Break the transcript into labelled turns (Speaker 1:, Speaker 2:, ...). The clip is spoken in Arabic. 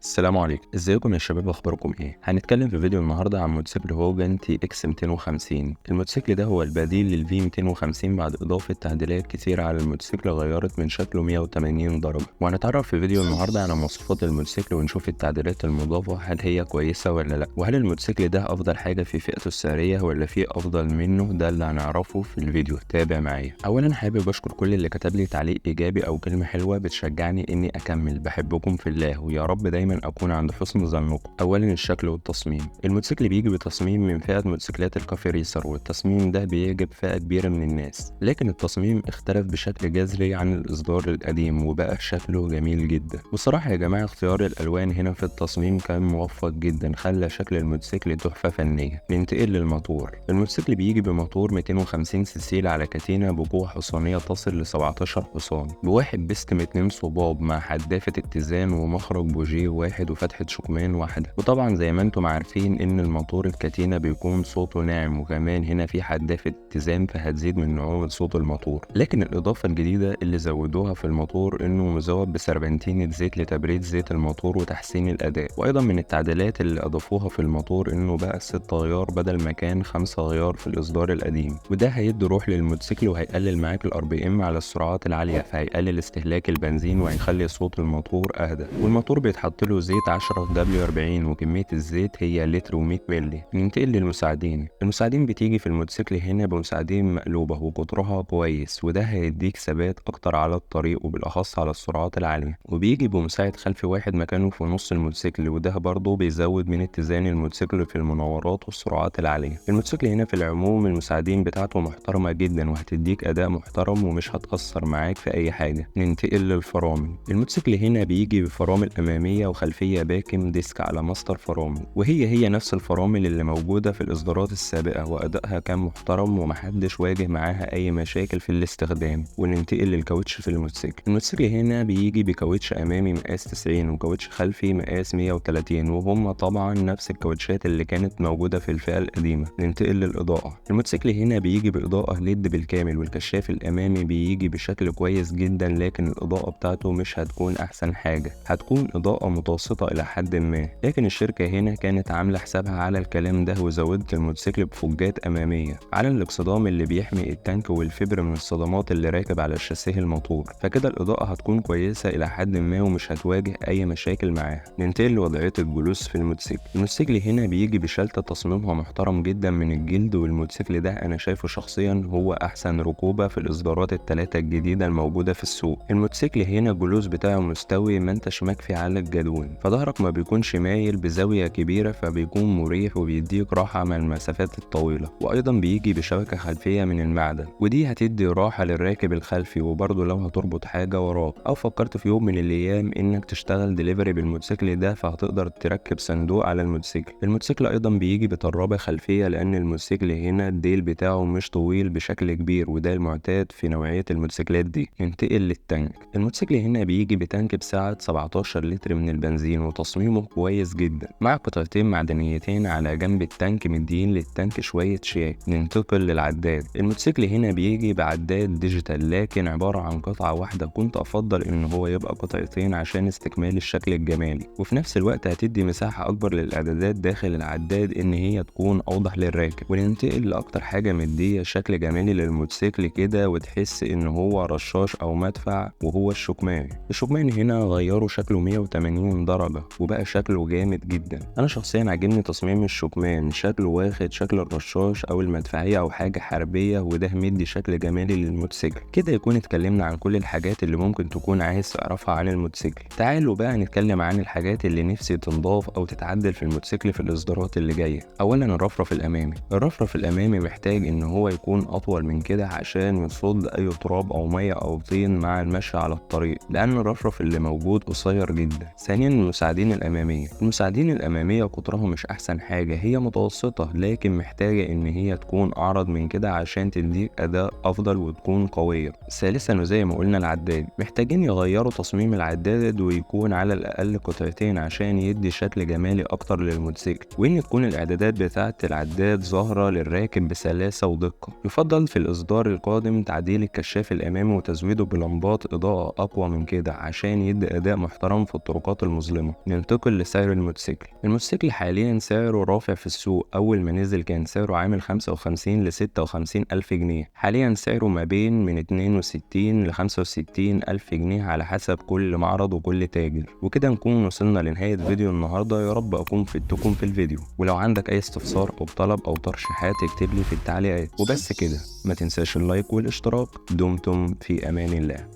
Speaker 1: السلام عليكم، ازيكم يا شباب؟ اخباركم ايه؟ هنتكلم في فيديو النهارده عن موتوسيكل هوجن تي اكس 250. الموتوسيكل ده هو البديل للفي 250 بعد اضافه تعديلات كتيره على الموتوسيكل غيرت من شكله 180 درجه، وهنتعرف في فيديو النهارده على مواصفات الموتوسيكل ونشوف التعديلات المضافه هل هي كويسه ولا لا، وهل الموتوسيكل ده افضل حاجه في فئته السعريه ولا في افضل منه. ده اللي هنعرفه في الفيديو، تابع معايا. اولا حابب اشكر كل اللي كتب لي تعليق ايجابي او كلمه حلوه بتشجعني اني اكمل. بحبكم في الله ويا رب دايما اكون عند حسن ظنكم. اولا الشكل والتصميم. الموتوسيكل بيجي بتصميم من فئه موتوسيكلات الكافي ريسر، والتصميم ده بيعجب فئه كبيره من الناس، لكن التصميم اختلف بشكل جذري عن الاصدار القديم وبقى شكله جميل جدا. بصراحه يا جماعه اختيار الالوان هنا في التصميم كان موفق جدا، خلى شكل الموتوسيكل تحفه فنيه. ننتقل للموتور. الموتوسيكل بيجي بموتور 250 سي على كتينه بقوه حصانيه تصل ل 17 حصان، بواحد بيستم 2 صباب مع حدافه اتزان ومخرج بوجيه واحد وفتحة شكمان واحدة. وطبعا زي ما انتم عارفين ان الموتور الكاتينا بيكون صوته ناعم، وكمان هنا في حدافة اتزان فهتزيد من نعومة صوت الموتور. لكن الإضافة الجديدة اللي زودوها في الموتور انه مزود بسربنتينة زيت لتبريد زيت الموتور وتحسين الأداء. وأيضا من التعديلات اللي أضافوها في الموتور انه بقى 6 غيار بدل ما كان 5 غيار في الإصدار القديم، وده هيدي روح للموتوسيكل وهيقلل معاك الار بي ام على السرعات العالية، فهيقلل استهلاك البنزين وهيخلي صوت الموتور أهدى. والموتور بيتحط له زيت 10 W40 وكمية الزيت هي لتر و100 مللي. ننتقل للمساعدين. المساعدين بتيجي في الموتوسيكل هنا بمساعدين مقلوبة وقطرها كويس، وده هيديك ثبات أكتر على الطريق وبالأخص على السرعات العالية. وبيجي بمساعد خلفي واحد مكانه في نص الموتوسيكل، وده برضه بيزود من اتزان الموتوسيكل في المناورات والسرعات العالية. الموتوسيكل هنا في العموم المساعدين بتاعته محترمة جدا وهتديك أداء محترم ومش هتأثر معاك في أي حاجة. ننتقل للفرامل. الموتوسيكل هنا بيجي بفرامل أمامية وخلفية باكم ديسك على ماستر فرامل، وهي نفس الفرامل اللي موجودة في الإصدارات السابقة، وأدائها كان محترم ومحدش واجه معاها أي مشاكل في الاستخدام. وننتقل للكاوتش في الموتوسيكل. الموتوسيكل هنا بيجي بكاوتش أمامي مقاس 90 وكاوتش خلفي مقاس 130، وهم طبعا نفس الكاوتشات اللي كانت موجودة في الفئة القديمة. ننتقل للإضاءة. الموتوسيكل هنا بيجي بإضاءة ليد بالكامل، والكشاف الأمامي بيجي بشكل كويس جدا، لكن الإضاءة بتاعته مش هتكون أحسن حاجة، هتكون إضاءة متوسطة إلى حد ما. لكن الشركة هنا كانت عاملة حسابها على الكلام ده وزودت الموتوسيكل بفوجات أمامية على الاكسدام اللي بيحمي التانك والفبر من الصدمات اللي راكب على الشاسيه الموتور، فكده الإضاءة هتكون كويسة إلى حد ما ومش هتواجه أي مشاكل معاها. ننتقل لوضعية الجلوس في الموتوسيكل. الموتوسيكل هنا بيجي بشلتة تصميمها محترم جدا من الجلد، والموتوسيكل ده أنا شايفه شخصيا هو أحسن ركوبة في الإصدارات الثلاثة الجديدة الموجودة في السوق. الموتوسيكل هنا الجلوس بتاعه مستوي، ما انتش مكفي على الجدون، فظهرك ما بيكونش مايل بزاوية كبيرة، فبيكون مريح وبيديك راحة مع المسافات الطويلة. وأيضا بيجي بشبكة خلفية من المعدن، ودي هتدي راحة للراكب الخلفي. وبرضه لو هتربط حاجة وراك أو فكرت في يوم من الأيام إنك تشتغل دليفري بالموتوسيكل ده، فهتقدر تركب صندوق على الموتوسيكل. الموتوسيكل أيضا بيجي بطرابة خلفية، لأن الموتوسيكل هنا الديل بتاعه مش طويل بشكل كبير، وده المعتاد في نوعية الموتوسيكلات دي. ننتقل للتانك. الموتوسيكل هنا بيجي بتانك بسعة 17 لتر من البنزين، وتصميمه كويس جدا مع قطعتين معدنيتين على جنب التانك مدين للتانك شوية شياك. ننتقل للعداد. الموتوسيكل هنا بيجي بعداد ديجيتال، لكن عبارة عن قطعة واحدة. كنت أفضل إن هو يبقى قطعتين عشان استكمال الشكل الجمالي، وفي نفس الوقت هتدي مساحة أكبر للإعدادات داخل العداد إن هي تكون أوضح للراكب. وننتقل لأكتر حاجة مدية شكل جمالي للموتوسيكل كده وتحس إن هو رشاش أو مدفع، وهو الشكمان. الشكمان هنا غيروا شكله 180 درجة وبقى شكله جامد جدا. أنا شخصيا عجبني تصميم الشكمان، شكله واخد شكل الرشاش أو المدفعية أو حاجة حربية، وده مدي شكل جمالي للموتوسيكل. كده يكون اتكلمنا عن كل الحاجات اللي ممكن تكون عايز تعرفها عن الموتوسيكل. تعالوا بقى نتكلم عن الحاجات اللي نفسي تنضاف أو تتعدل في الموتوسيكل في الإصدارات اللي جاية. أولا الرفرف الأمامي. الرفرف الأمامي محتاج إن هو يكون أطول من كده عشان يصد أي تراب أو مية أو طين مع المشي على الطريق، لأن الرفرف اللي موجود قصير جدا. ثانيا المساعدين الأمامية. المساعدين الأمامية قطرها مش أحسن حاجة، هي متوسطة لكن محتاجة إن هي تكون أعرض من كده عشان تديك أداء أفضل وتكون قوية. ثالثا وزي ما قلنا العداد، محتاجين يغيروا تصميم العداد ويكون على الأقل قطعتين عشان يدي شكل جمالي أكتر للموتوسيكل، وإن تكون الإعدادات بتاعة العداد ظاهرة للراكب بسلاسة ودقة. يفضل في الإصدار القادم تعديل الكشاف الأمامي وتزويده بلمبات إضاءة أقوى من كده عشان يدي أداء محترم في الطرقات المظلمة. ننتقل لسعر الموتوسيكل. الموتوسيكل حاليا سعره رافع في السوق. أول ما نزل كان سعره عامل 55 ل 56 ألف جنيه، حاليا سعره ما بين من 62 ل 65 ألف جنيه على حسب كل معرض وكل تاجر. وكده نكون وصلنا لنهاية فيديو النهاردة، يا رب أكون فدتكم في الفيديو. ولو عندك أي استفسار أو طلب أو ترشيحات اكتب لي في التعليقات. وبس كده، ما تنساش اللايك والاشتراك. دمتم في أمان الله.